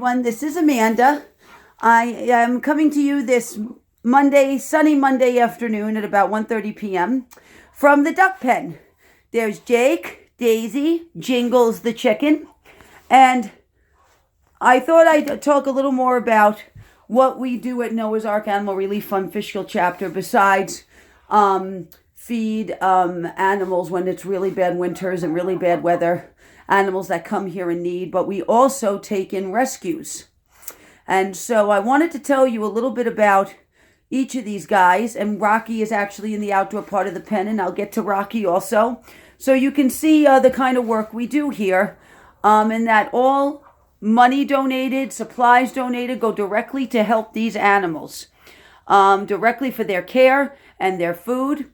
everyone. This is Amanda. I am coming to you this sunny Monday afternoon at about 1:30 p.m. from the duck pen. There's Jake, Daisy, Jingles the chicken, and I thought I'd talk a little more about what we do at Noah's Ark Animal Relief Fund-Fishkill chapter besides feed animals when it's really bad winters and really bad weather, animals that come here in need, but we also take in rescues. And so I wanted to tell you a little bit about each of these guys, and Rocky is actually in the outdoor part of the pen, and I'll get to Rocky also. So you can see the kind of work we do here, and that all money donated, supplies donated go directly to help these animals, directly for their care and their food.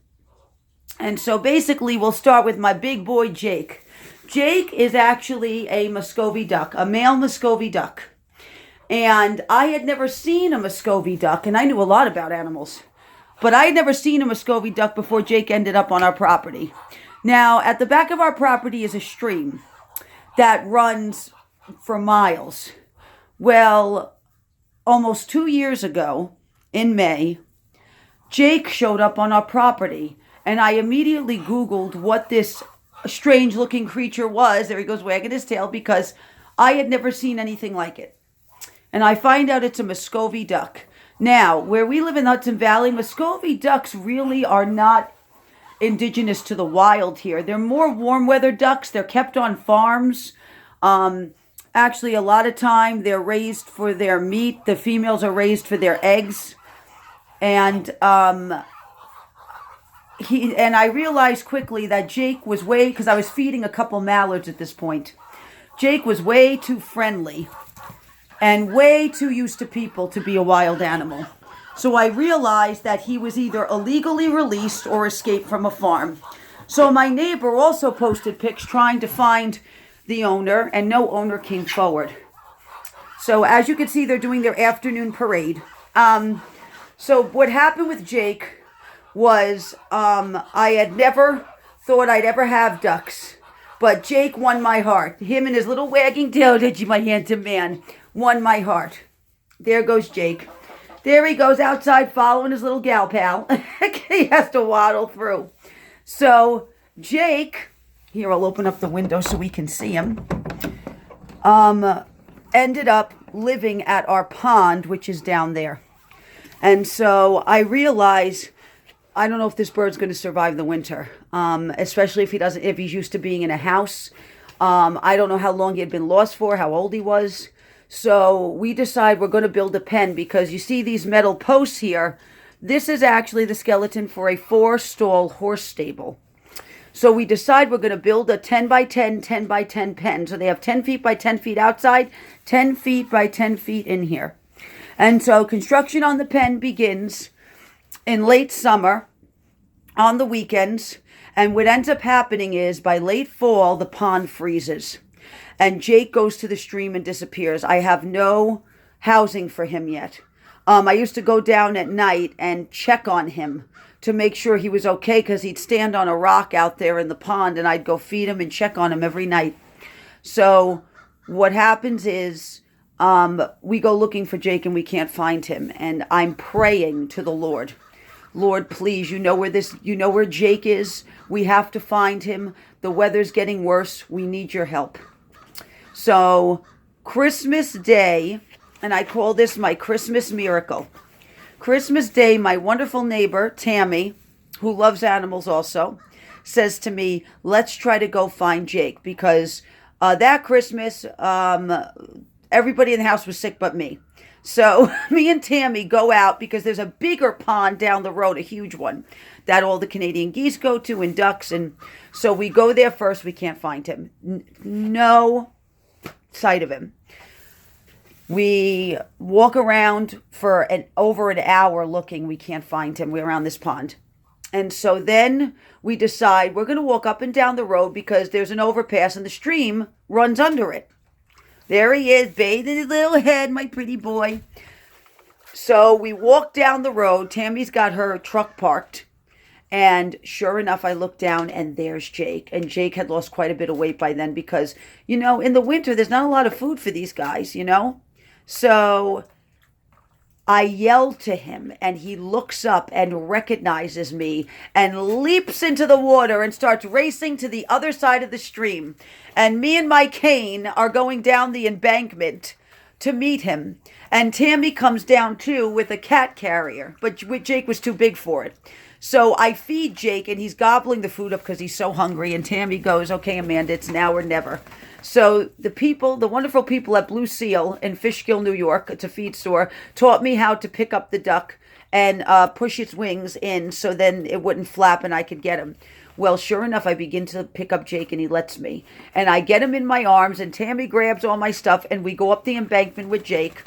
And so basically we'll start with my big boy Jake. Jake is actually a Moscovy duck, a male Moscovy duck. And I had never seen a Moscovy duck, and I knew a lot about animals, but I had never seen a Moscovy duck before Jake ended up on our property. Now, at the back of our property is a stream that runs for miles. Well, almost 2 years ago, in May, Jake showed up on our property, and I immediately Googled what this strange-looking creature was. There he goes wagging his tail, because I had never seen anything like it. And I find out it's a Moscovy duck. Now, where we live in the Hudson Valley, Moscovy ducks really are not indigenous to the wild here. They're more warm-weather ducks. They're kept on farms. Actually, a lot of time they're raised for their meat. The females are raised for their eggs. And I realized quickly that Jake was because I was feeding a couple mallards at this point. Jake was way too friendly and way too used to people to be a wild animal. So I realized that he was either illegally released or escaped from a farm. So my neighbor also posted pics trying to find the owner, and no owner came forward. So as you can see, they're doing their afternoon parade. So what happened with Jake was I had never thought I'd ever have ducks, but Jake won my heart. Him and his little wagging tail, my handsome man, won my heart. There goes Jake. There he goes outside following his little gal pal. He has to waddle through. So Jake, here I'll open up the window so we can see him, ended up living at our pond, which is down there. And so I realize I don't know if this bird's going to survive the winter, especially if he's used to being in a house. I don't know how long he had been lost for, how old he was. So we decide we're going to build a pen, because you see these metal posts here. This is actually the skeleton for a 4-stall horse stable. So we decide we're going to build a 10 by 10, 10 by 10 pen. So they have 10 feet by 10 feet outside, 10 feet by 10 feet in here. And so construction on the pen begins in late summer on the weekends. And what ends up happening is by late fall, the pond freezes. And Jake goes to the stream and disappears. I have no housing for him yet. I used to go down at night and check on him to make sure he was okay, because he'd stand on a rock out there in the pond, and I'd go feed him and check on him every night. So what happens is we go looking for Jake and we can't find him. And I'm praying to the Lord. Lord, please, you know where Jake is. We have to find him. The weather's getting worse. We need your help. So Christmas Day, and I call this my Christmas miracle. Christmas Day, my wonderful neighbor, Tammy, who loves animals also, says to me, let's try to go find Jake, because that Christmas, everybody in the house was sick but me. So me and Tammy go out, because there's a bigger pond down the road, a huge one, that all the Canadian geese go to and ducks. And so we go there first. We can't find him. No sight of him. We walk around for over an hour looking. We can't find him. We're around this pond. And so then we decide we're going to walk up and down the road, because there's an overpass and the stream runs under it. There he is, bathing his little head, my pretty boy. So we walk down the road. Tammy's got her truck parked. And sure enough, I look down and there's Jake. And Jake had lost quite a bit of weight by then, because, in the winter, there's not a lot of food for these guys, So I yell to him, and he looks up and recognizes me and leaps into the water and starts racing to the other side of the stream. And me and my cane are going down the embankment to meet him. And Tammy comes down too with a cat carrier, but Jake was too big for it. So I feed Jake, and he's gobbling the food up because he's so hungry. And Tammy goes, "Okay, Amanda, it's now or never." So the wonderful people at Blue Seal in Fishkill, New York, it's a feed store, taught me how to pick up the duck and push its wings in so then it wouldn't flap and I could get him. Well, sure enough, I begin to pick up Jake, and he lets me. And I get him in my arms, and Tammy grabs all my stuff, and we go up the embankment with Jake.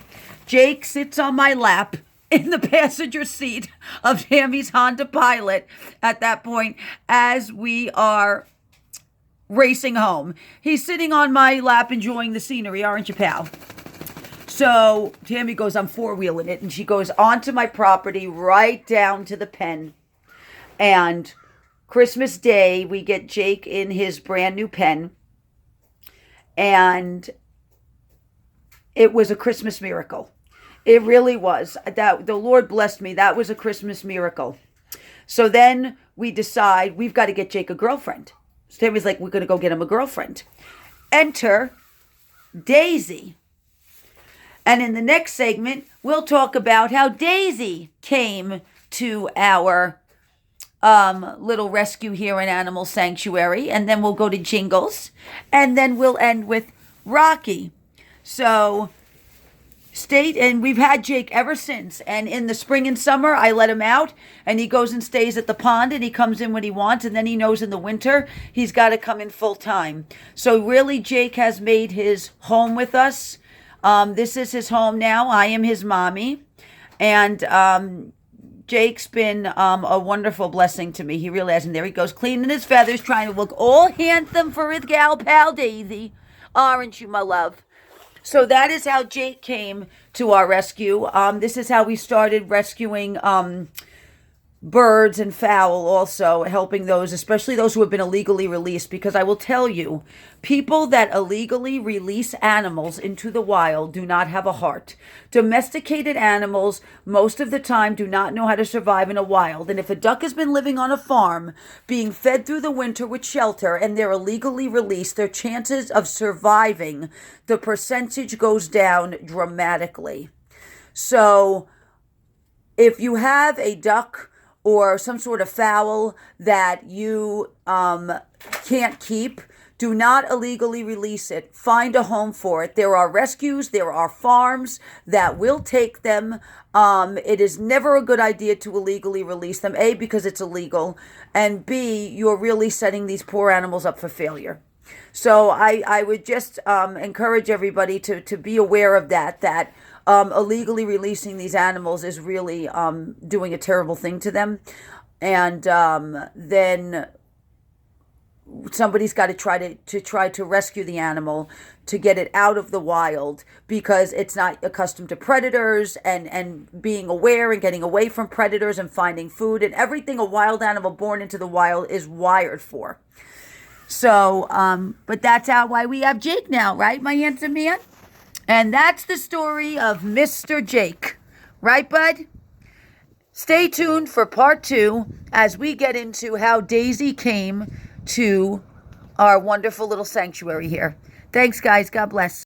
Jake sits on my lap in the passenger seat of Tammy's Honda Pilot at that point as we are racing home. He's sitting on my lap enjoying the scenery, aren't you, pal? So Tammy goes, "I'm four-wheeling it," and she goes onto my property right down to the pen. And Christmas Day, we get Jake in his brand new pen, and it was a Christmas miracle. It really was. That the Lord blessed me. That was a Christmas miracle. So then we decide we've got to get Jake a girlfriend. So Tammy's like, "We're going to go get him a girlfriend." Enter Daisy. And in the next segment, we'll talk about how Daisy came to our little rescue here in Animal Sanctuary. And then we'll go to Jingles. And then we'll end with Rocky. So and we've had Jake ever since. And in the spring and summer, I let him out, and he goes and stays at the pond, and he comes in when he wants, and then he knows in the winter he's got to come in full time. So really, Jake has made his home with us. This is his home now. I am his mommy, and Jake's been a wonderful blessing to me. He really has. And there he goes, cleaning his feathers, trying to look all handsome for his gal pal Daisy. Aren't you, my love? So that is how Jake came to our rescue. This is how we started rescuing birds and fowl, also helping those, especially those who have been illegally released, because I will tell you, people that illegally release animals into the wild do not have a heart. Domesticated animals most of the time do not know how to survive in a wild, and if a duck has been living on a farm being fed through the winter with shelter and they're illegally released, their chances of surviving, the percentage goes down dramatically. So if you have a duck or some sort of fowl that you can't keep, do not illegally release it. Find a home for it. There are rescues, there are farms that will take them. It is never a good idea to illegally release them, A, because it's illegal, and B, you're really setting these poor animals up for failure. So I would just encourage everybody to be aware of that illegally releasing these animals is really doing a terrible thing to them. And then somebody's got to try to rescue the animal to get it out of the wild, because it's not accustomed to predators and being aware and getting away from predators and finding food and everything a wild animal born into the wild is wired for. So, but that's why we have Jake now, right, my handsome man? And that's the story of Mr. Jake. Right, bud? Stay tuned for part 2 as we get into how Daisy came to our wonderful little sanctuary here. Thanks, guys. God bless.